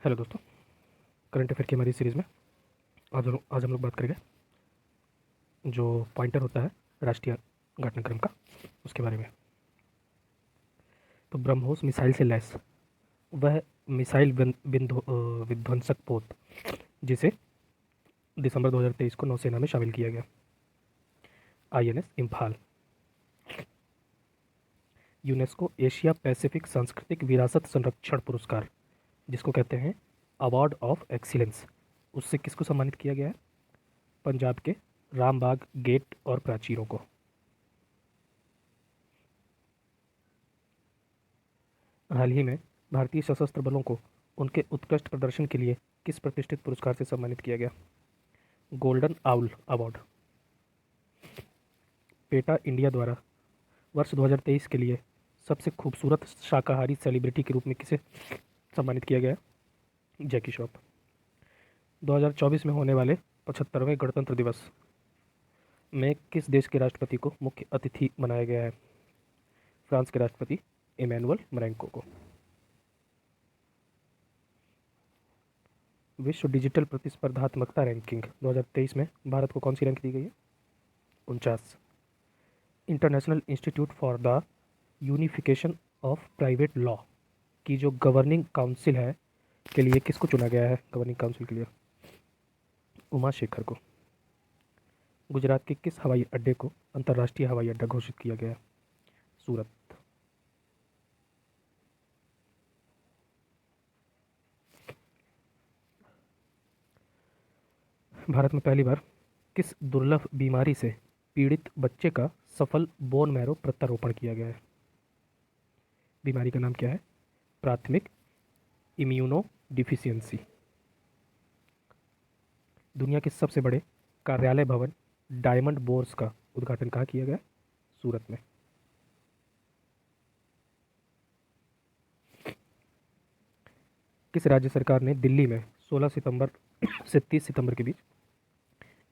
Hello दोस्तों, current affair की हमारी सीरीज़ में आज हम लोग बात करेंगे जो पॉइंटर होता है राष्ट्रीय घटनाक्रम का, उसके बारे में। तो ब्रह्मोस मिसाइल से लैस वह मिसाइल विध्वंसक पोत जिसे दिसंबर 2023 को नौसेना में शामिल किया गया। INS Imphal. UNESCO Asia Pacific सांस्कृतिक विरासत संरक्षण पुरस्कार, जिसको कहते हैं अवार्ड ऑफ एक्सीलेंस, उससे किसको सम्मानित किया गया है? पंजाब के रामबाग गेट और प्राचीरों को। हाल ही में भारतीय सशस्त्र बलों को उनके उत्कृष्ट प्रदर्शन के लिए किस प्रतिष्ठित पुरस्कार से सम्मानित किया गया? Golden owl award. PETA India द्वारा वर्ष 2023 के लिए सबसे खूबसूरत शाकाहारी सेलिब्रिटी के रूप में किसे सम्मानित किया गया? जैकी श्रॉफ। 2024 में होने वाले 75वें गणतंत्र दिवस में किस देश के राष्ट्रपति को मुख्य अतिथि बनाया गया है? फ्रांस के राष्ट्रपति इमैनुअल मैक्रों को। विश्व डिजिटल प्रतिस्पर्धात्मकता रैंकिंग 2023 में भारत को कौन सी रैंक दी गई है? 49। International institute for the unification of private law की जो गवर्निंग काउंसिल है के लिए किसको चुना गया है? गवर्निंग काउंसिल के लिए उमा शेखर को। गुजरात के किस हवाई अड्डे को अंतर्राष्ट्रीय हवाई अड्डा घोषित किया गया? सूरत। भारत में पहली बार किस दुर्लभ बीमारी से पीड़ित बच्चे का सफल बोन मैरो प्रत्यारोपण किया गया है? बीमारी का नाम क्या है? प्राथमिक इम्यूनो डिफिशियंसी। दुनिया के सबसे बड़े कार्यालय भवन डायमंड बोर्स का उद्घाटन कहाँ किया गया? सूरत में। किस राज्य सरकार ने दिल्ली में 16 सितंबर से 30 सितंबर के बीच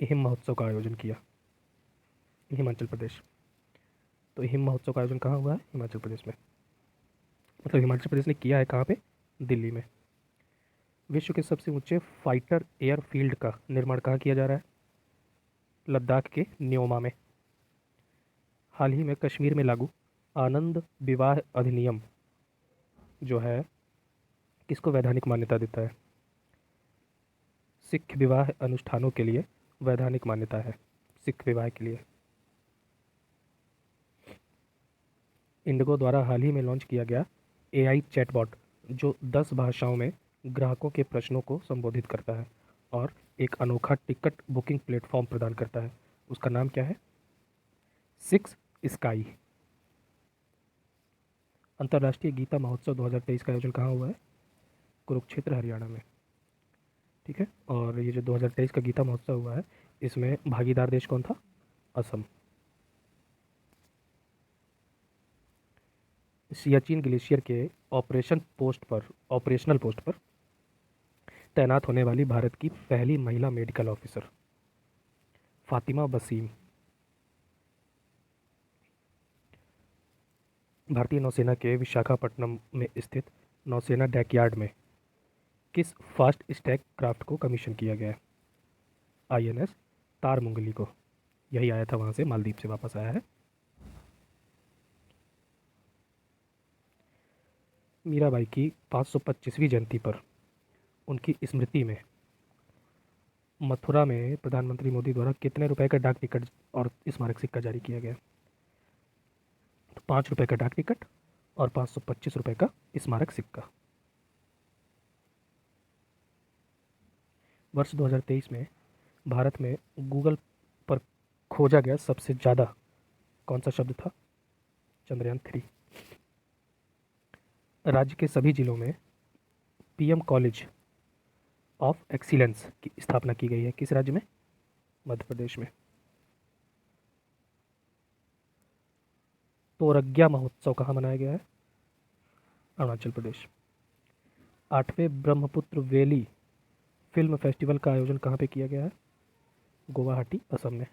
हिम महोत्सव का आयोजन किया? हिमाचल प्रदेश। तो हिम महोत्सव का आयोजन कहाँ हुआ है? हिमाचल प्रदेश में। मतलब हिमाचल प्रदेश ने किया है कहाँ पे? दिल्ली में। विश्व के सबसे ऊंचे फाइटर एयरफील्ड का निर्माण कहाँ किया जा रहा है? लद्दाख के न्योमा में। हाल ही में कश्मीर में लागू आनंद विवाह अधिनियम जो है किसको वैधानिक मान्यता देता है? सिख विवाह अनुष्ठानों के लिए वैधानिक मान्यता है, सिख विवाह के लिए। इंडिगो द्वारा हाल ही में लॉन्च किया गया AI चैटबॉट जो 10 भाषाओं में ग्राहकों के प्रश्नों को संबोधित करता है और एक अनोखा टिकट बुकिंग प्लेटफॉर्म प्रदान करता है, उसका नाम क्या है? Six sky. अंतर्राष्ट्रीय गीता महोत्सव 2023 का आयोजन कहाँ हुआ है? कुरुक्षेत्र हरियाणा में। ठीक है, और ये जो 2023 का गीता महोत्सव हुआ है इसमें भागीदार देश कौन था? असम। सियाचिन ग्लेशियर के ऑपरेशनल पोस्ट पर तैनात होने वाली भारत की पहली महिला मेडिकल ऑफिसर फातिमा वसीम। भारतीय नौसेना के विशाखापट्टनम में स्थित नौसेना डैकयार्ड में किस फास्ट स्टैक क्राफ्ट को कमीशन किया गया है? INS तारमुंगली को। यही आया था वहाँ से, मालदीव से वापस आया है। मीराबाई की 525वीं जयंती पर उनकी स्मृति में मथुरा में प्रधानमंत्री मोदी द्वारा कितने रुपए का डाक टिकट और स्मारक सिक्का जारी किया गया? तो 5 रुपए का डाक टिकट और 525 रुपए का स्मारक सिक्का। वर्ष 2023 में भारत में गूगल पर खोजा गया सबसे ज़्यादा कौन सा शब्द था? चंद्रयान 3। राज्य के सभी जिलों में PM कॉलेज ऑफ एक्सीलेंस की स्थापना की गई है, किस राज्य में? मध्य प्रदेश में। तोरग्या महोत्सव कहाँ मनाया गया है? Arunachal Pradesh. 8वें Brahmaputra valley film festival का आयोजन कहाँ पे किया गया है? गुवाहाटी, असम में।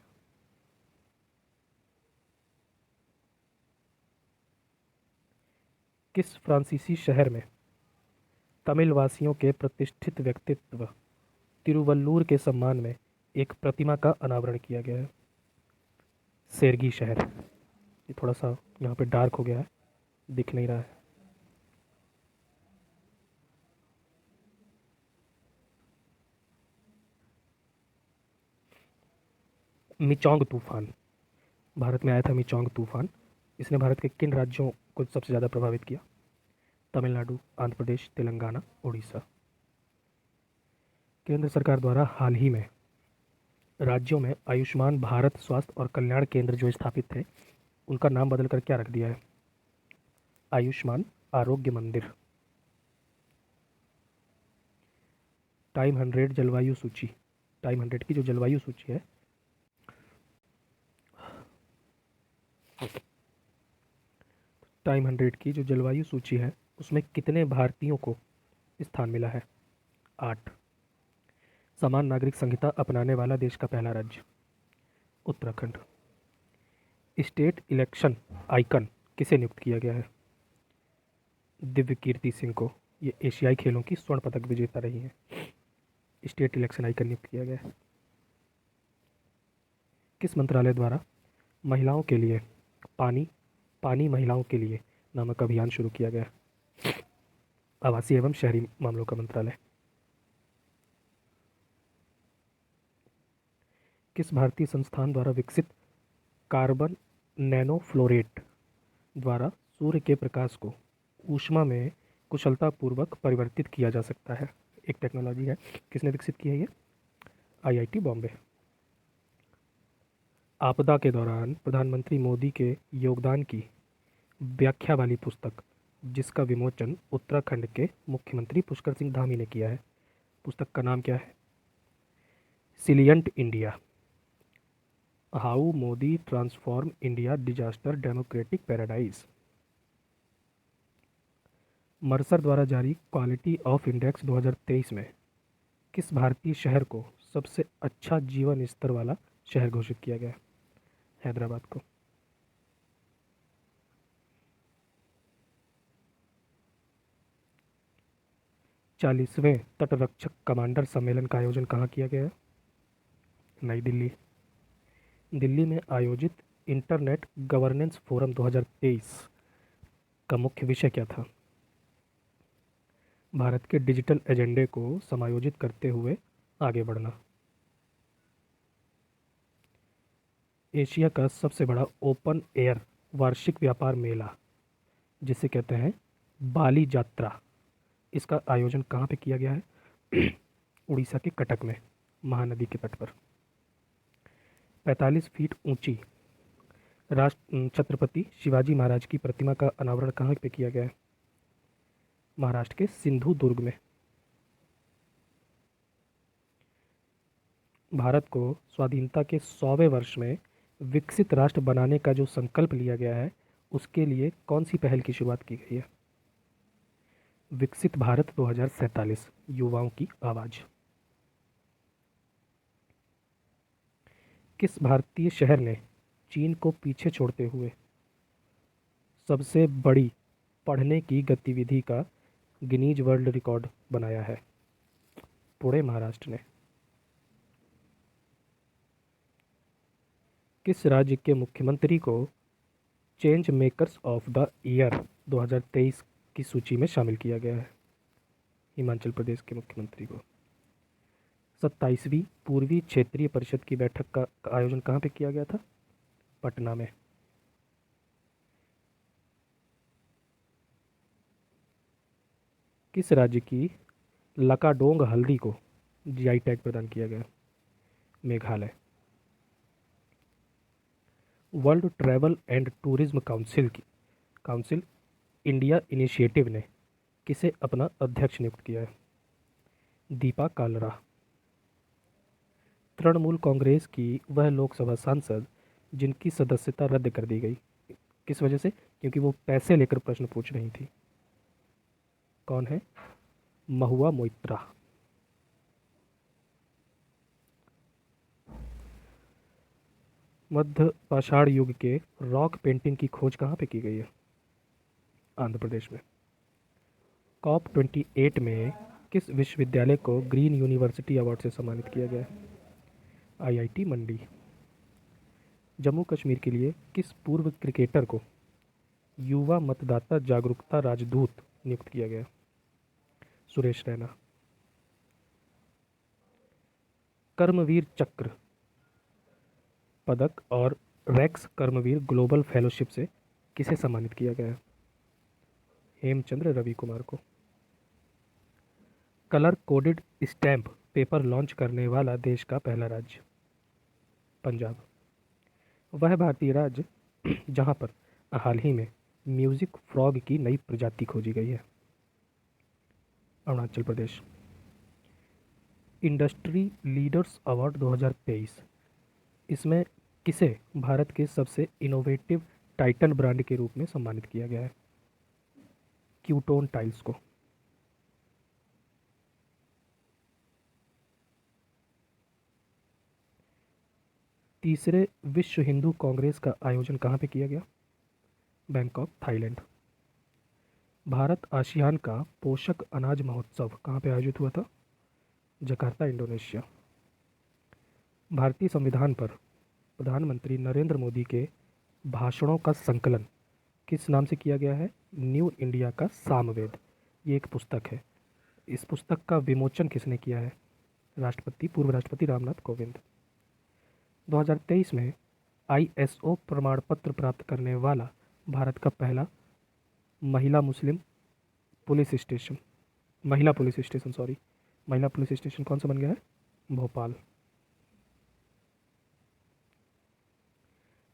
किस फ्रांसीसी शहर में तमिल वासियों के प्रतिष्ठित व्यक्तित्व तिरुवल्लुर के सम्मान में एक प्रतिमा का अनावरण किया गया है। सेरगी शहर, ये थोड़ा सा यहाँ पे डार्क हो गया है, दिख नहीं रहा है। मिचोंग तूफान, भारत में आया था मिचोंग तूफान। इसने भारत के किन राज्यों को सबसे ज़्यादा प्रभावित किया? तमिलनाडु, आंध्र प्रदेश, तेलंगाना, उड़ीसा। केंद्र सरकार द्वारा हाल ही में राज्यों में आयुष्मान भारत स्वास्थ्य और कल्याण केंद्र जो स्थापित थे, उनका नाम बदलकर क्या रख दिया है? आयुष्मान आरोग्य मंदिर। टाइम 100 जलवायु सूची, टाइम 100 की जो जलवायु सूची है, टाइम 100 की जो जलवायु सूची है उसमें कितने भारतीयों को स्थान मिला है? 8। समान नागरिक संहिता अपनाने वाला देश का पहला राज्य? उत्तराखंड। स्टेट इलेक्शन आइकन किसे नियुक्त किया गया है? दिव्य कीर्ति सिंह को। ये एशियाई खेलों की स्वर्ण पदक विजेता रही हैं। स्टेट इलेक्शन आइकन नियुक्त किया गया है। किस मंत्रालय द्वारा महिलाओं के लिए पानी पानी महिलाओं के लिए नामक अभियान शुरू किया गया? आवासीय एवं शहरी मामलों का मंत्रालय। किस भारतीय संस्थान द्वारा विकसित कार्बन नैनोफ्लोरेट द्वारा सूर्य के प्रकाश को ऊष्मा में कुशलतापूर्वक परिवर्तित किया जा सकता है? एक टेक्नोलॉजी है, किसने विकसित की है ये? आईआईटी बॉम्बे। आपदा के दौरान प्रधानमंत्री मोदी के योगदान की व्याख्या वाली पुस्तक जिसका विमोचन उत्तराखंड के मुख्यमंत्री पुष्कर सिंह धामी ने किया है, पुस्तक का नाम क्या है? Resilient India, how Modi transform India disaster democratic paradise. Mercer द्वारा जारी क्वालिटी ऑफ इंडेक्स 2023 में किस भारतीय शहर को सबसे अच्छा जीवन स्तर वाला शहर घोषित किया गया? हैदराबाद को। 40वें तटरक्षक कमांडर सम्मेलन का आयोजन कहाँ किया गया है? नई दिल्ली। दिल्ली में आयोजित इंटरनेट गवर्नेंस फोरम 2023 का मुख्य विषय क्या था? भारत के डिजिटल एजेंडे को समायोजित करते हुए आगे बढ़ना। एशिया का सबसे बड़ा ओपन एयर वार्षिक व्यापार मेला जिसे कहते हैं बाली यात्रा, इसका आयोजन कहाँ पे किया गया है? उड़ीसा के कटक में, महानदी के तट पर। 45 फीट ऊंची छत्रपति शिवाजी महाराज की प्रतिमा का अनावरण कहाँ पे किया गया है? महाराष्ट्र के सिंधु दुर्ग में। भारत को स्वाधीनता के 100वें वर्ष में विकसित राष्ट्र बनाने का जो संकल्प लिया गया है, उसके लिए कौन सी पहल की शुरुआत की गई है? विकसित भारत 2047, युवाओं की आवाज़। किस भारतीय शहर ने चीन को पीछे छोड़ते हुए सबसे बड़ी पढ़ने की गतिविधि का गिनीज वर्ल्ड रिकॉर्ड बनाया है? पुणे, महाराष्ट्र ने। किस राज्य के मुख्यमंत्री को change makers of the year 2023 की सूची में शामिल किया गया है? हिमाचल प्रदेश के मुख्यमंत्री को। 27वीं पूर्वी क्षेत्रीय परिषद की बैठक का आयोजन कहाँ पे किया गया था? पटना में। किस राज्य की लकाडोंग हल्दी को जीआई टैग प्रदान किया गया? Meghalaya. World travel and tourism council India initiative ने किसे अपना अध्यक्ष नियुक्त किया है? दीपा कालरा। तृणमूल कांग्रेस की वह लोकसभा सांसद जिनकी सदस्यता रद्द कर दी गई, किस वजह से? क्योंकि वो पैसे लेकर प्रश्न पूछ रही थी। कौन है? महुआ मोइत्रा। मध्य पाषाण युग के रॉक पेंटिंग की खोज कहाँ पे की गई है? आंध्र प्रदेश में। COP28 में किस विश्वविद्यालय को ग्रीन यूनिवर्सिटी अवार्ड से सम्मानित किया गया? IIT मंडी। जम्मू कश्मीर के लिए किस पूर्व क्रिकेटर को युवा मतदाता जागरूकता राजदूत नियुक्त किया गया? सुरेश रैना। कर्मवीर चक्र पदक और रैक्स कर्मवीर ग्लोबल फेलोशिप से किसे सम्मानित किया गया? हेमचंद्र रवि कुमार को। Colour coded stamp paper launch करने वाला देश का पहला राज्य? पंजाब। वह भारतीय राज्य जहां पर हाल ही में म्यूजिक फ्रॉग की नई प्रजाति खोजी गई है? Arunachal Pradesh. Industry leaders award 2023, इसमें किसे भारत के सबसे इनोवेटिव टाइटन ब्रांड के रूप में सम्मानित किया गया है? क्यूटोन टाइल्स को। तीसरे विश्व हिंदू कांग्रेस का आयोजन कहाँ पे किया गया? Bangkok, Thailand. भारत आसियान का पोषक अनाज महोत्सव कहाँ पे आयोजित हुआ था? Jakarta, Indonesia. भारतीय संविधान पर प्रधानमंत्री नरेंद्र मोदी के भाषणों का संकलन किस नाम से किया गया है? न्यू इंडिया का सामवेद। ये एक पुस्तक है। इस पुस्तक का विमोचन किसने किया है? पूर्व राष्ट्रपति रामनाथ कोविंद। 2023 में ISO प्रमाण पत्र प्राप्त करने वाला भारत का पहला महिला पुलिस स्टेशन कौन सा बन गया है? भोपाल।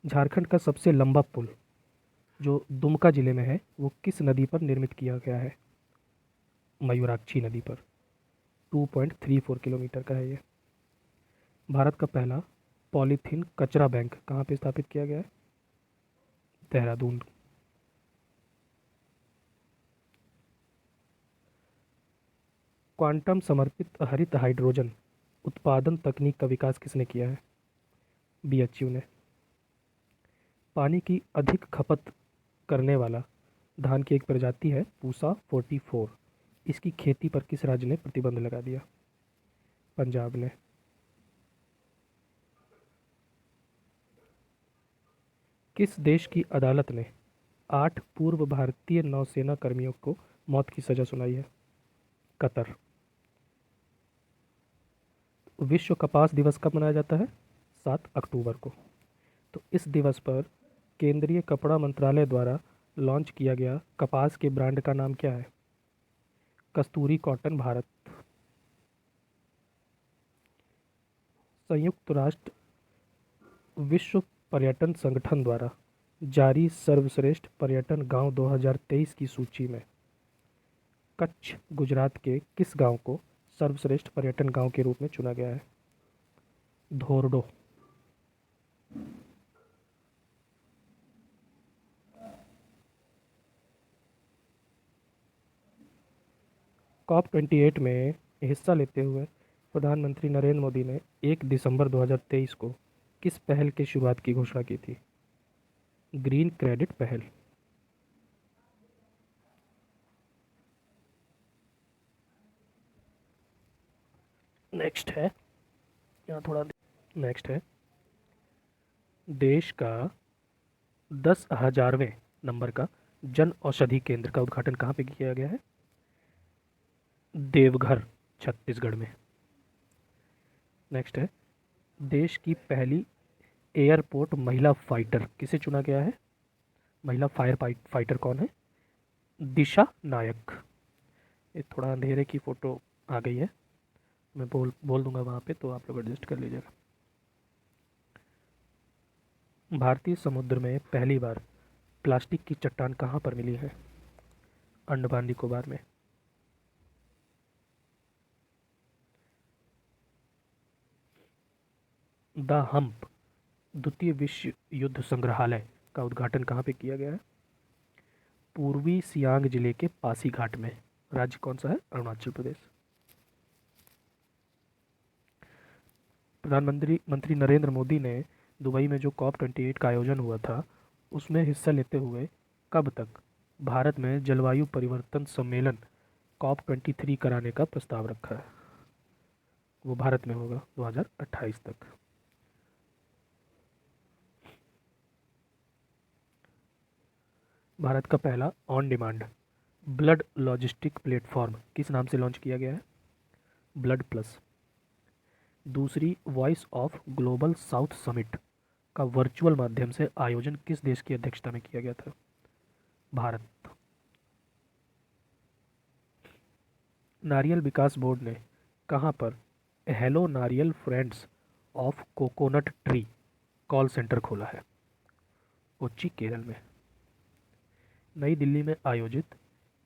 झारखंड का सबसे लंबा पुल जो दुमका जिले में है वो किस नदी पर निर्मित किया गया है? मयूराक्षी नदी पर। 2.34 किलोमीटर का है ये। भारत का पहला पॉलीथीन कचरा बैंक कहाँ पे स्थापित किया गया है? देहरादून। क्वांटम समर्पित हरित हाइड्रोजन उत्पादन तकनीक का विकास किसने किया है? BHU ने। पानी की अधिक खपत करने वाला धान की एक प्रजाति है पूसा 44। इसकी खेती पर किस राज्य ने प्रतिबंध लगा दिया? पंजाब ने। किस देश की अदालत ने 8 पूर्व भारतीय नौसेना कर्मियों को मौत की सजा सुनाई है? कतर। विश्व कपास दिवस कब मनाया जाता है? 7 अक्टूबर को। तो इस दिवस पर केंद्रीय कपड़ा मंत्रालय द्वारा लॉन्च किया गया कपास के ब्रांड का नाम क्या है? कस्तूरी कॉटन भारत। संयुक्त राष्ट्र विश्व पर्यटन संगठन द्वारा जारी सर्वश्रेष्ठ पर्यटन गांव 2023 की सूची में कच्छ, गुजरात के किस गांव को सर्वश्रेष्ठ पर्यटन गांव के रूप में चुना गया है? धोरडो। COP28 में हिस्सा लेते हुए प्रधानमंत्री नरेंद्र मोदी ने 1 दिसंबर 2023 को किस पहल की शुरुआत की घोषणा की थी? ग्रीन क्रेडिट पहल। नेक्स्ट है यहाँ थोड़ा नेक्स्ट है देश का 10,000वें नंबर का जन औषधि केंद्र का उद्घाटन कहाँ पे किया गया है? देवघर, छत्तीसगढ़ में। नेक्स्ट है देश की पहली एयरपोर्ट महिला फाइटर किसे चुना गया है? महिला फाइटर कौन है? दिशा नायक। ये थोड़ा अंधेरे की फ़ोटो आ गई है, मैं बोल दूंगा वहाँ पे, तो आप लोग एडजस्ट कर लीजिएगा। भारतीय समुद्र में पहली बार प्लास्टिक की चट्टान कहाँ पर मिली है? अंडमान निकोबार में। द हम्प द्वितीय विश्व युद्ध संग्रहालय का उद्घाटन कहाँ पे किया गया है? पूर्वी सियांग जिले के पासीघाट में। राज्य कौन सा है? अरुणाचल प्रदेश। मंत्री नरेंद्र मोदी ने दुबई में जो COP28 का आयोजन हुआ था उसमें हिस्सा लेते हुए कब तक भारत में जलवायु परिवर्तन सम्मेलन COP23 कराने का प्रस्ताव रखा है? वो भारत में होगा 2028 तक। भारत का पहला on demand blood logistic platform किस नाम से लॉन्च किया गया है? Blood plus. दूसरी voice of global south summit का वर्चुअल माध्यम से आयोजन किस देश की अध्यक्षता में किया गया था? भारत। नारियल विकास बोर्ड ने कहाँ पर हेलो नारियल friends of coconut tree call centre खोला है? कोच्चि, केरल में। नई दिल्ली में आयोजित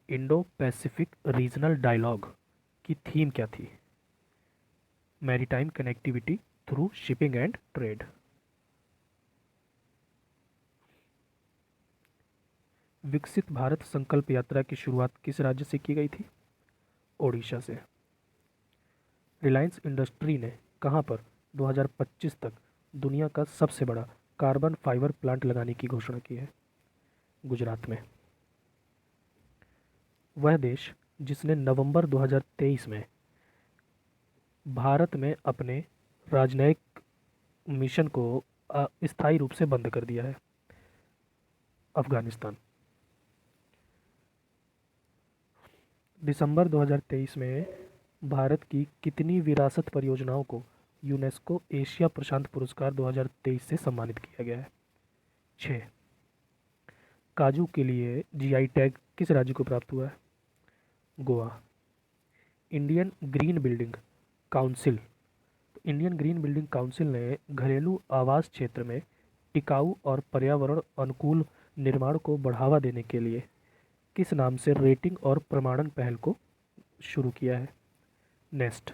इंडो पैसिफिक रीजनल डायलॉग की थीम क्या थी? Maritime connectivity through shipping and trade. विकसित भारत संकल्प यात्रा की शुरुआत किस राज्य से की गई थी? ओडिशा से। रिलायंस इंडस्ट्री ने कहां पर 2025 तक दुनिया का सबसे बड़ा कार्बन फाइबर प्लांट लगाने की घोषणा की है? गुजरात में। वह देश जिसने नवंबर 2023 में भारत में अपने राजनयिक मिशन को स्थायी रूप से बंद कर दिया है? अफगानिस्तान। दिसंबर 2023 में भारत की कितनी विरासत परियोजनाओं को यूनेस्को एशिया प्रशांत पुरस्कार 2023 से सम्मानित किया गया है? 6। काजू के लिए जीआई टैग किस राज्य को प्राप्त हुआ है? Goa. Indian green building council Indian green building council ने घरेलू आवास क्षेत्र में टिकाऊ और पर्यावरण अनुकूल निर्माण को बढ़ावा देने के लिए किस नाम से रेटिंग और प्रमाणन पहल को शुरू किया है? नेस्ट।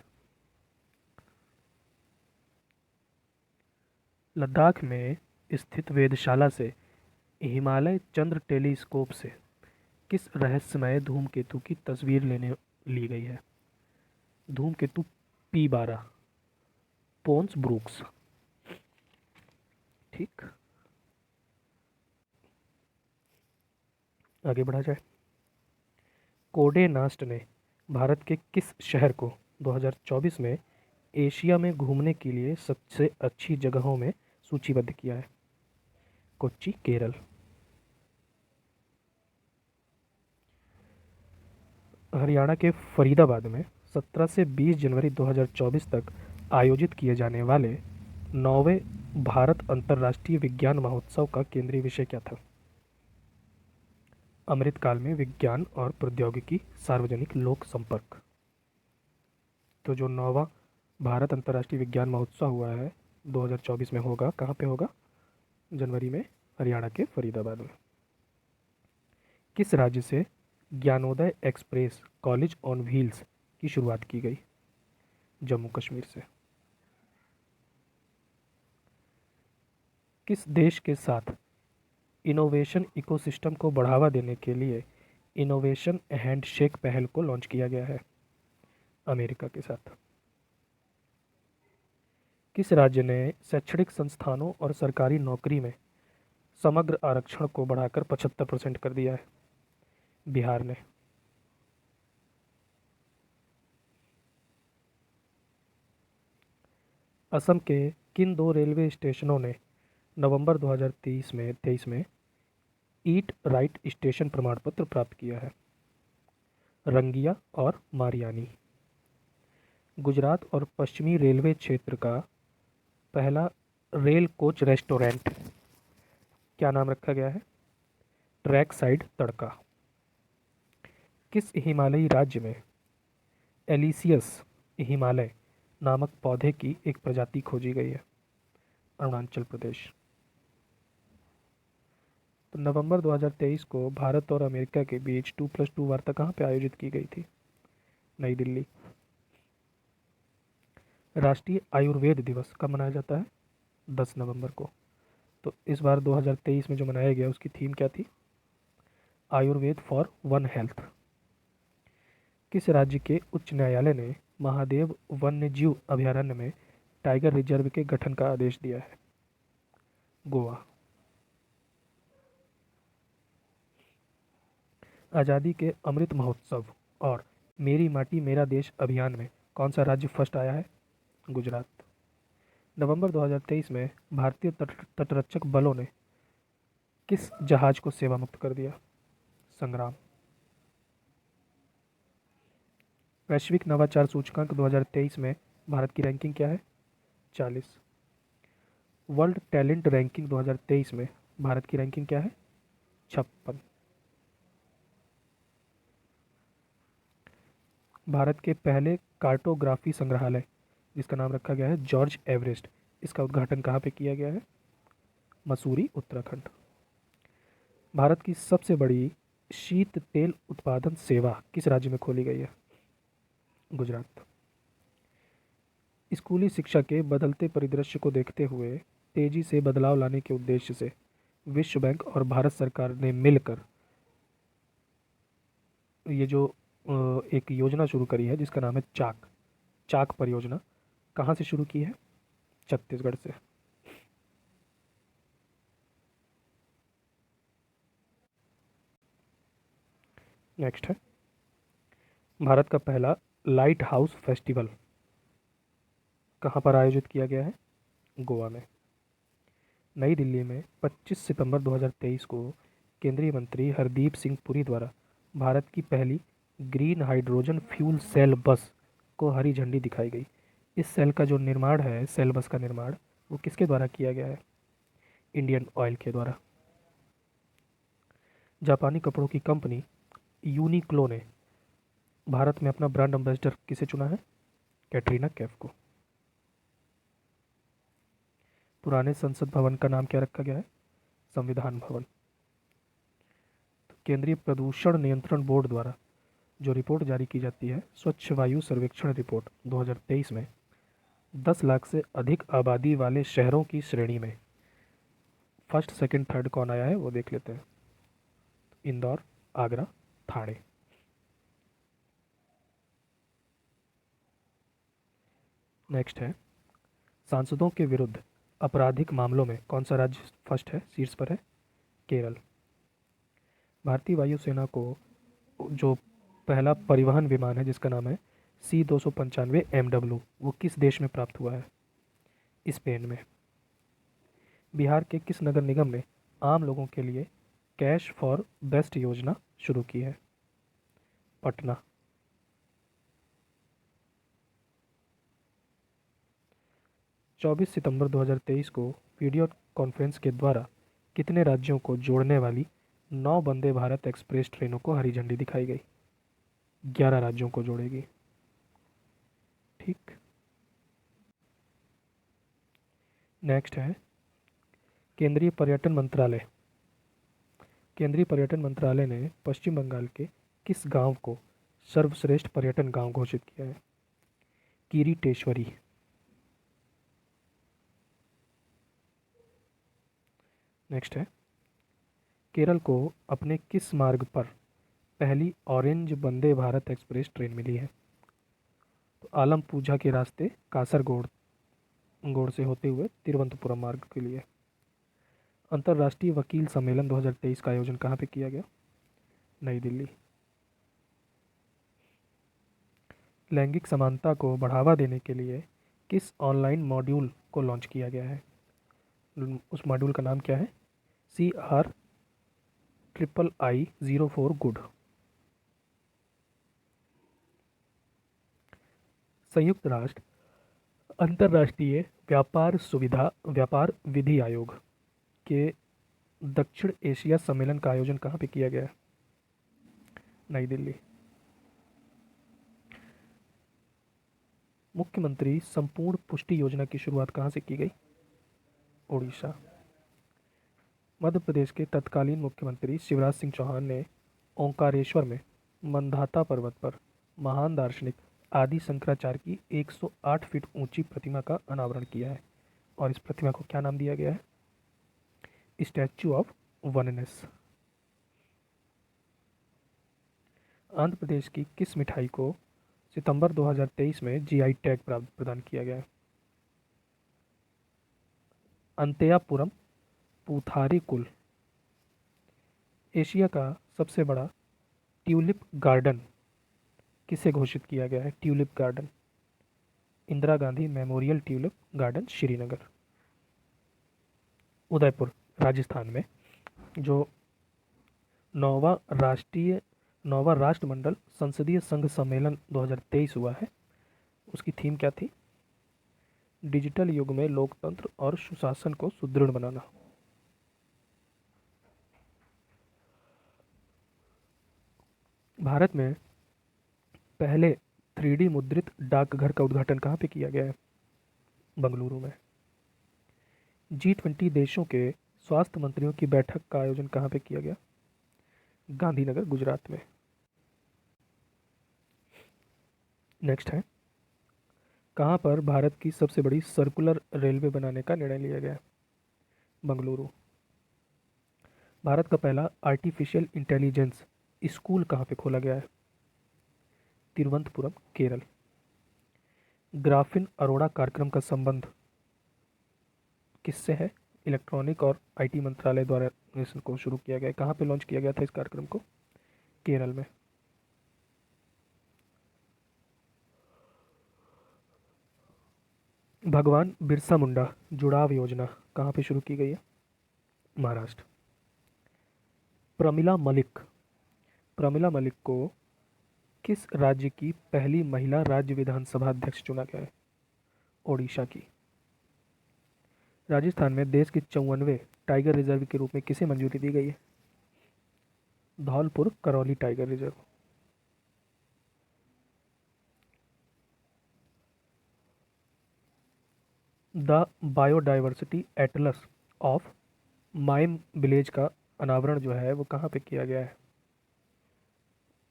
लद्दाख में स्थित वेधशाला से हिमालय चंद्र टेलीस्कोप से किस रहस्यमय धूमकेतु की तस्वीर लेने ली गई है? धूमकेतु P12 पोन्स ब्रूक्स। ठीक, आगे बढ़ा जाए। कोडे नास्ट ने भारत के किस शहर को 2024 में एशिया में घूमने के लिए सबसे अच्छी जगहों में सूचीबद्ध किया है? कोच्चि, केरल। हरियाणा के फरीदाबाद में 17 से 20 जनवरी 2024 तक आयोजित किए जाने वाले 9वें भारत अंतर्राष्ट्रीय विज्ञान महोत्सव का केंद्रीय विषय क्या था? अमृतकाल में विज्ञान और प्रौद्योगिकी सार्वजनिक लोक संपर्क। तो जो 9वां भारत अंतर्राष्ट्रीय विज्ञान महोत्सव हुआ है 2024 में होगा, कहाँ पे होगा? जनवरी में हरियाणा के फरीदाबाद में। किस राज्य से Gyanodaya express college on wheels की शुरुआत की गई? जम्मू कश्मीर से। किस देश के साथ इनोवेशन इकोसिस्टम को बढ़ावा देने के लिए इनोवेशन हैंडशेक पहल को लॉन्च किया गया है? अमेरिका के साथ। किस राज्य ने शैक्षणिक संस्थानों और सरकारी नौकरी में समग्र आरक्षण को बढ़ाकर 75% कर दिया है? बिहार ने। असम के किन 2 रेलवे स्टेशनों ने नवंबर 2023 में ईट राइट स्टेशन प्रमाण पत्र प्राप्त किया है? रंगिया और मारियानी। गुजरात और पश्चिमी रेलवे क्षेत्र का पहला रेल कोच रेस्टोरेंट क्या नाम रखा गया है? ट्रैक साइड तड़का। किस हिमालयी राज्य में एलिसियस हिमालय नामक पौधे की एक प्रजाति खोजी गई है? अरुणाचल प्रदेश। तो नवंबर 2023 को भारत और अमेरिका के बीच 2+2 वार्ता कहाँ पे आयोजित की गई थी? नई दिल्ली। राष्ट्रीय आयुर्वेद दिवस कब मनाया जाता है? 10 नवंबर को। तो इस बार 2023 में जो मनाया गया उसकी थीम क्या थी? Ayurveda for one health. किस राज्य के उच्च न्यायालय ने महादेव वन्यजीव अभयारण्य में टाइगर रिजर्व के गठन का आदेश दिया है? गोवा। आज़ादी के अमृत महोत्सव और मेरी माटी मेरा देश अभियान में कौन सा राज्य फर्स्ट आया है? गुजरात। नवंबर 2023 में भारतीय तटरक्षक बलों ने किस जहाज को सेवा मुक्त कर दिया? संग्राम। वैश्विक नवाचार सूचकांक 2023 में भारत की रैंकिंग क्या है? 40। वर्ल्ड टैलेंट रैंकिंग 2023 में भारत की रैंकिंग क्या है? 56। भारत के पहले कार्टोग्राफी संग्रहालय जिसका नाम रखा गया है जॉर्ज एवरेस्ट, इसका उद्घाटन कहाँ पे किया गया है? मसूरी, उत्तराखंड। भारत की सबसे बड़ी शीत तेल उत्पादन सेवा किस राज्य में खोली गई है? गुजरात। स्कूली शिक्षा के बदलते परिदृश्य को देखते हुए तेजी से बदलाव लाने के उद्देश्य से विश्व बैंक और भारत सरकार ने मिलकर ये जो एक योजना शुरू करी है जिसका नाम है चाक, चाक परियोजना, कहाँ से शुरू की है? छत्तीसगढ़ से। नेक्स्ट है, भारत का पहला लाइट हाउस फेस्टिवल कहाँ पर आयोजित किया गया है? गोवा में। नई दिल्ली में 25 सितंबर 2023 को केंद्रीय मंत्री हरदीप सिंह पुरी द्वारा भारत की पहली ग्रीन हाइड्रोजन फ्यूल सेल बस को हरी झंडी दिखाई गई। इस सेल का जो निर्माण है, सेल बस का निर्माण, वो किसके द्वारा किया गया है? इंडियन ऑयल के द्वारा। जापानी कपड़ों की कंपनी यूनिक्लो ने भारत में अपना ब्रांड एम्बेसडर किसे चुना है? कैटरीना कैफ को। पुराने संसद भवन का नाम क्या रखा गया है? संविधान भवन। तो केंद्रीय प्रदूषण नियंत्रण बोर्ड द्वारा जो रिपोर्ट जारी की जाती है, स्वच्छ वायु सर्वेक्षण रिपोर्ट 2023 में 10 लाख से अधिक आबादी वाले शहरों की श्रेणी में फर्स्ट, सेकंड, थर्ड कौन आया है वो देख लेते हैं। इंदौर, आगरा, ठाणे। नेक्स्ट है, सांसदों के विरुद्ध आपराधिक मामलों में कौन सा राज्य फर्स्ट है, शीर्ष पर है? केरल। भारतीय वायुसेना को जो पहला परिवहन विमान है जिसका नाम है C-295 MW, वो किस देश में प्राप्त हुआ है? स्पेन में। बिहार के किस नगर निगम ने आम लोगों के लिए कैश फॉर बेस्ट योजना शुरू की है? पटना। 24 सितंबर 2023 को वीडियो कॉन्फ्रेंस के द्वारा कितने राज्यों को जोड़ने वाली 9 वंदे भारत एक्सप्रेस ट्रेनों को हरी झंडी दिखाई गई? 11 राज्यों को जोड़ेगी। ठीक। नेक्स्ट है, केंद्रीय पर्यटन मंत्रालय। केंद्रीय पर्यटन मंत्रालय ने पश्चिम बंगाल के किस गांव को सर्वश्रेष्ठ पर्यटन गांव घोषित किया है? किरीटेश्वरी। नेक्स्ट है, केरल को अपने किस मार्ग पर पहली orange Vande Bharat express train मिली है? तो आलम पूजा के रास्ते कासरगोड गोड़ से होते हुए तिरुवनंतपुरम मार्ग के लिए। अंतर्राष्ट्रीय वकील सम्मेलन 2023 का आयोजन कहाँ पे किया गया? नई दिल्ली। लैंगिक समानता को बढ़ावा देने के लिए किस ऑनलाइन मॉड्यूल को लॉन्च किया गया है? उस मॉड्यूल का नाम क्या है? CRIII-04 good. संयुक्त राष्ट्र अंतर्राष्ट्रीय व्यापार विधि आयोग के दक्षिण एशिया सम्मेलन का आयोजन कहाँ पे किया गया है? नई दिल्ली। मुख्यमंत्री संपूर्ण पुष्टि योजना की शुरुआत कहाँ से की गई? उड़ीसा। मध्य प्रदेश के तत्कालीन मुख्यमंत्री शिवराज सिंह चौहान ने ओंकारेश्वर में मंदाता पर्वत पर महान दार्शनिक आदि शंकराचार्य की 108 फीट ऊंची प्रतिमा का अनावरण किया है और इस प्रतिमा को क्या नाम दिया गया है? Statue of oneness. Andhra Pradesh की किस मिठाई को सितंबर 2023 में जीआई टैग प्रदान किया गया है? अंतयापुरम पूथारीकुल। एशिया का सबसे बड़ा ट्यूलिप गार्डन किसे घोषित किया गया है? Tulip garden, Indira Gandhi memorial tulip garden Srinagar. Udaipur Rajasthan में जो नौवा राष्ट्रीय नौवा राष्ट्रमंडल संसदीय संघ सम्मेलन 2023 हुआ है, उसकी थीम क्या थी? डिजिटल युग में लोकतंत्र और सुशासन को सुदृढ़ बनाना। भारत में पहले 3D मुद्रित डाकघर का उद्घाटन कहाँ पे किया गया है? बंगलुरु में। G20 देशों के स्वास्थ्य मंत्रियों की बैठक का आयोजन कहाँ पे किया गया? गांधीनगर गुजरात में। नेक्स्ट है, कहाँ पर भारत की सबसे बड़ी सर्कुलर रेलवे बनाने का निर्णय लिया गया? बंगलुरु। भारत का पहला आर्टिफिशियल इंटेलिजेंस स्कूल कहाँ पे खोला गया है? तिरुवनंतपुरम केरल। ग्राफीन अरोड़ा कार्यक्रम का संबंध किससे है? इलेक्ट्रॉनिक और आईटी मंत्रालय द्वारा इसको शुरू किया गया है। कहाँ पे लॉन्च किया गया था इस कार्यक्रम को? केरल में। भगवान बिरसा मुंडा जुड़ाव योजना कहाँ पे शुरू की गई है? महाराष्ट्र। प्रमिला मलिक को किस राज्य की पहली महिला राज्य विधानसभा अध्यक्ष चुना गया है? ओडिशा की। राजस्थान में देश के 54वें टाइगर रिजर्व के रूप में किसे मंजूरी दी गई है? Dholpur Karauli tiger reserve. The biodiversity Atlas of mime village का अनावरण जो है वो कहाँ पे किया गया है?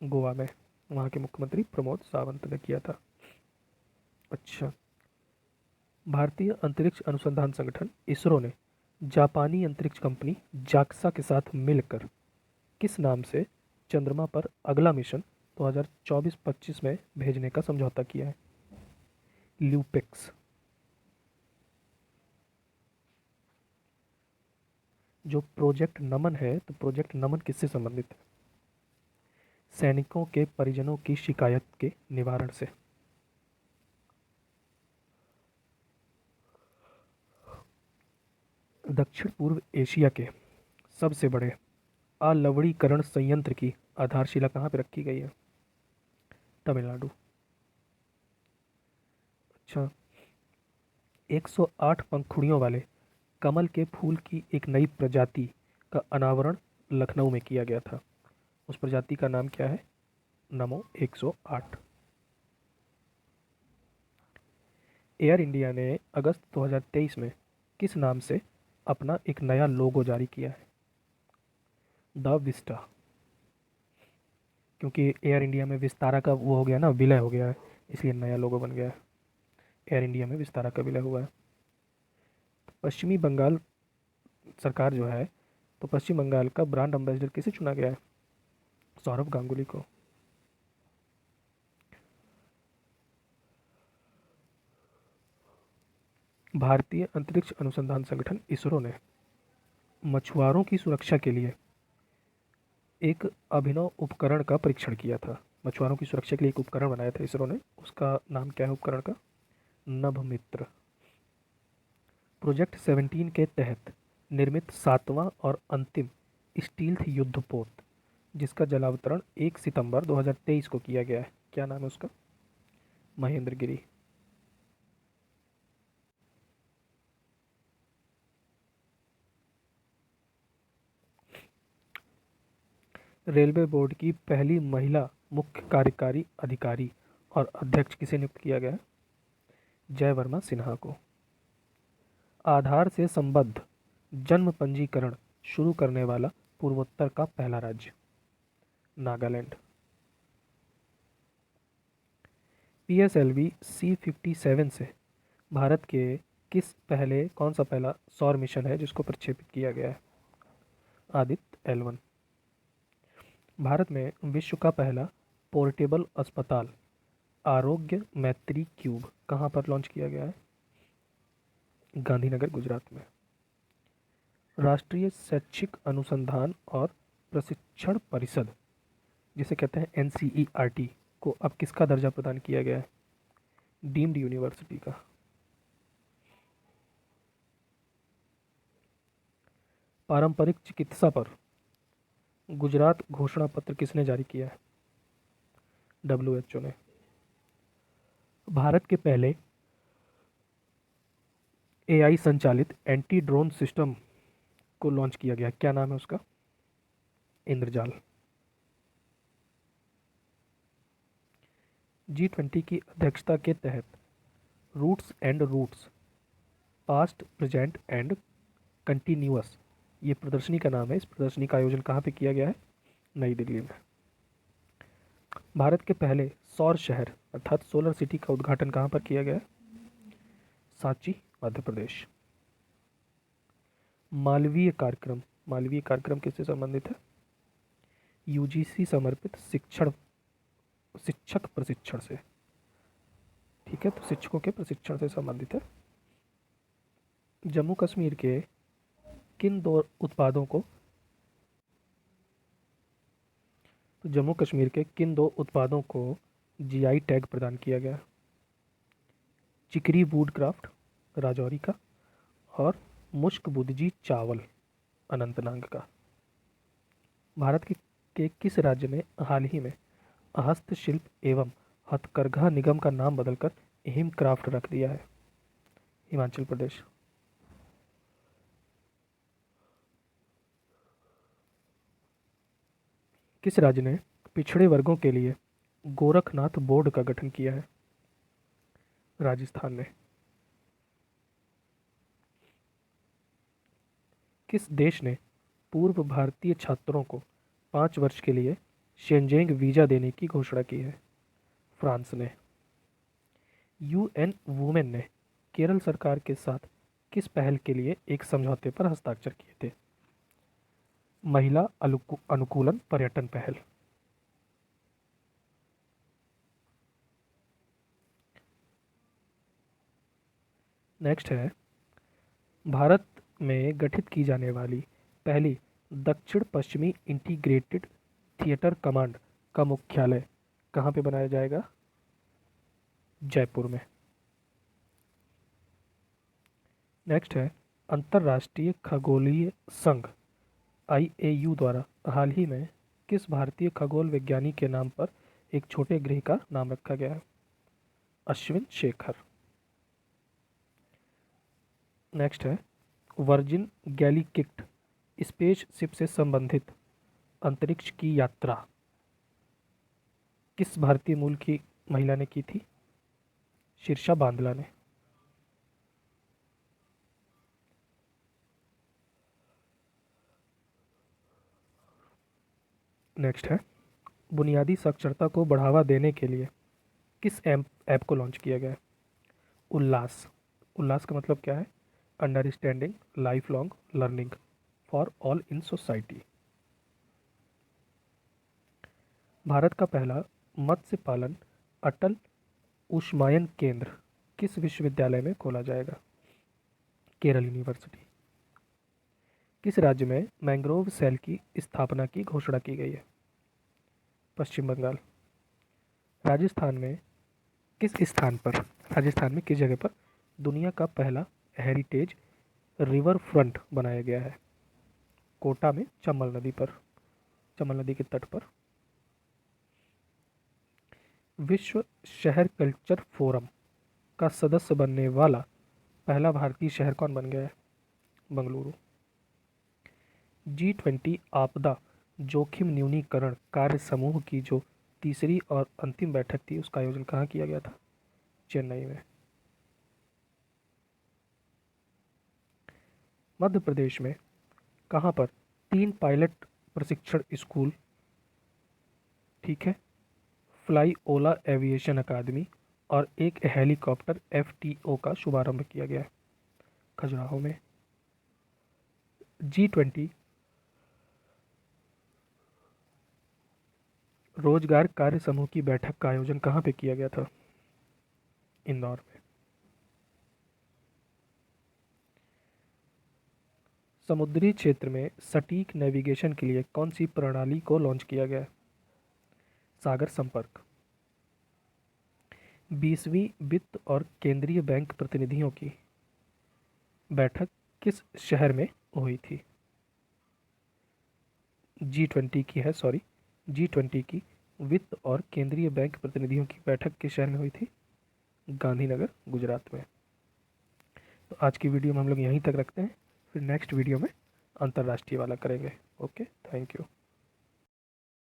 गोवा में। वहाँ के मुख्यमंत्री प्रमोद सावंत ने किया था। अच्छा, भारतीय अंतरिक्ष अनुसंधान संगठन इसरो ने जापानी अंतरिक्ष कंपनी जाक्सा के साथ मिलकर किस नाम से चंद्रमा पर अगला मिशन 2024-25 में भेजने का समझौता किया है? ल्यूपेक्स। जो प्रोजेक्ट नमन है, तो प्रोजेक्ट नमन किससे संबंधित है? सैनिकों के परिजनों की शिकायत के निवारण से। दक्षिण पूर्व एशिया के सबसे बड़े अलवणीकरण संयंत्र की आधारशिला कहाँ पर रखी गई है? तमिलनाडु। अच्छा, 108 पंखुड़ियों वाले कमल के फूल की एक नई प्रजाति का अनावरण लखनऊ में किया गया था। उस प्रजाति का नाम क्या है? नमो 108। एयर इंडिया ने अगस्त 2023 में किस नाम से अपना एक नया लोगो जारी किया है? The Vista. क्योंकि एयर इंडिया में विस्तारा का वो हो गया ना, विलय हो गया है, इसलिए नया लोगो बन गया है। एयर इंडिया में विस्तारा का विलय हुआ है। पश्चिमी बंगाल सरकार जो है, तो पश्चिम बंगाल का ब्रांड एम्बेसडर किसे चुना गया है? सौरभ गांगुली को। भारतीय अंतरिक्ष अनुसंधान संगठन इसरो ने मछुआरों की सुरक्षा के लिए एक अभिनव उपकरण का परीक्षण किया था। मछुआरों की सुरक्षा के लिए एक उपकरण बनाया था इसरो ने, उसका नाम क्या है उपकरण का? नभमित्र। प्रोजेक्ट 17 के तहत निर्मित 7वां और अंतिम स्टील्थ युद्धपोत जिसका जलावतरण 1 सितंबर 2023 को किया गया है, क्या नाम है उसका? महेंद्रगिरी। रेलवे बोर्ड की पहली महिला मुख्य कार्यकारी अधिकारी और अध्यक्ष किसे नियुक्त किया गया है? जय वर्मा सिन्हा को। आधार से संबद्ध जन्म पंजीकरण शुरू करने वाला पूर्वोत्तर का पहला राज्य? नागालैंड। PSLV C-57 से भारत के कौन सा पहला सौर मिशन है जिसको प्रक्षेपित किया गया है? आदित्य L1। भारत में विश्व का पहला पोर्टेबल अस्पताल आरोग्य मैत्री क्यूब कहाँ पर लॉन्च किया गया है? गांधीनगर गुजरात में। राष्ट्रीय शैक्षिक अनुसंधान और प्रशिक्षण परिषद जिसे कहते हैं NCERT को अब किसका दर्जा प्रदान किया गया है? डीम्ड यूनिवर्सिटी का। पारंपरिक चिकित्सा पर गुजरात घोषणा पत्र किसने जारी किया है? WHO ने। भारत के पहले AI संचालित एंटी ड्रोन सिस्टम को लॉन्च किया गया, क्या नाम है उसका? इंद्रजाल। G20 की अध्यक्षता के तहत roots and routes past present and continuous, ये प्रदर्शनी का नाम है। इस प्रदर्शनी का आयोजन कहाँ पे किया गया है? नई दिल्ली में। भारत के पहले सौर शहर अर्थात सोलर सिटी का उद्घाटन कहाँ पर किया गया है? सांची, मध्य प्रदेश। मालवीय कार्यक्रम किससे संबंधित है? UGC समर्पित शिक्षक प्रशिक्षण से। ठीक है, तो शिक्षकों के प्रशिक्षण से संबंधित है। जम्मू कश्मीर के किन दो उत्पादों को GI टैग प्रदान किया गया? चिकरी वुडक्राफ्ट राजौरी का और मुश्क बुदजी चावल अनंतनाग का। भारत के किस राज्य में हाल ही में हस्तशिल्प एवं हथकरघा निगम का नाम बदलकर हिमक्राफ्ट रख दिया है? हिमाचल प्रदेश। किस राज्य ने पिछड़े वर्गों के लिए गोरखनाथ बोर्ड का गठन किया है? राजस्थान ने। किस देश ने पूर्व भारतीय छात्रों को 5 वर्ष के लिए शेंजेंग वीज़ा देने की घोषणा की है? फ्रांस ने। UN वुमेन ने केरल सरकार के साथ किस पहल के लिए एक समझौते पर हस्ताक्षर किए थे? महिला अनुकूलन पर्यटन पहल। नेक्स्ट है, भारत में गठित की जाने वाली पहली दक्षिण पश्चिमी इंटीग्रेटेड थिएटर कमांड का मुख्यालय कहाँ पे बनाया जाएगा? जयपुर में। नेक्स्ट है, अंतर्राष्ट्रीय खगोलीय संघ IAU द्वारा हाल ही में किस भारतीय खगोल विज्ञानी के नाम पर एक छोटे ग्रह का नाम रखा गया है? अश्विन शेखर। नेक्स्ट है, वर्जिन गैलीकिट स्पेसशिप से संबंधित अंतरिक्ष की यात्रा किस भारतीय मूल की महिला ने की थी? शीर्षा बांदला ने। नेक्स्ट है, बुनियादी साक्षरता को बढ़ावा देने के लिए किस ऐप को लॉन्च किया गया है? उल्लास का मतलब क्या है? Understanding life long learning for all in society. Bharat का पहला मत्स्य पालन अटल उष्मायन केंद्र किस विश्वविद्यालय में खोला जाएगा? केरल यूनिवर्सिटी। किस राज्य में मैंग्रोव सेल की स्थापना की घोषणा की गई है? पश्चिम बंगाल। राजस्थान में किस जगह पर दुनिया का पहला हेरिटेज रिवर फ्रंट बनाया गया है? कोटा में चंबल नदी के तट पर। विश्व शहर कल्चर फोरम का सदस्य बनने वाला पहला भारतीय शहर कौन बन गया है? बंगलुरु। G20 आपदा जोखिम न्यूनीकरण कार्य समूह की जो तीसरी और अंतिम बैठक थी उसका आयोजन कहाँ किया गया था? चेन्नई में। मध्य प्रदेश में कहाँ पर 3 पायलट प्रशिक्षण स्कूल, ठीक है, फ्लाई ओला एविएशन अकादमी और एक हेलीकॉप्टर FTO का शुभारंभ किया गया है? खजुराहो में। G20 रोजगार कार्य समूह की बैठक का आयोजन कहाँ पे किया गया था? इंदौर में। समुद्री क्षेत्र में सटीक नेविगेशन के लिए कौन सी प्रणाली को लॉन्च किया गया है? सागर संपर्क। 20वीं वित्त और केंद्रीय बैंक प्रतिनिधियों की बैठक किस शहर में हुई थी? G20 की है, सॉरी, G20 की वित्त और केंद्रीय बैंक प्रतिनिधियों की बैठक किस शहर में हुई थी? गांधीनगर, गुजरात में। तो आज की वीडियो में हम लोग यहीं तक रखते हैं, फिर नेक्स्ट वीडियो में अंतर्राष्ट्रीय वाला करेंगे। Okay, thank you.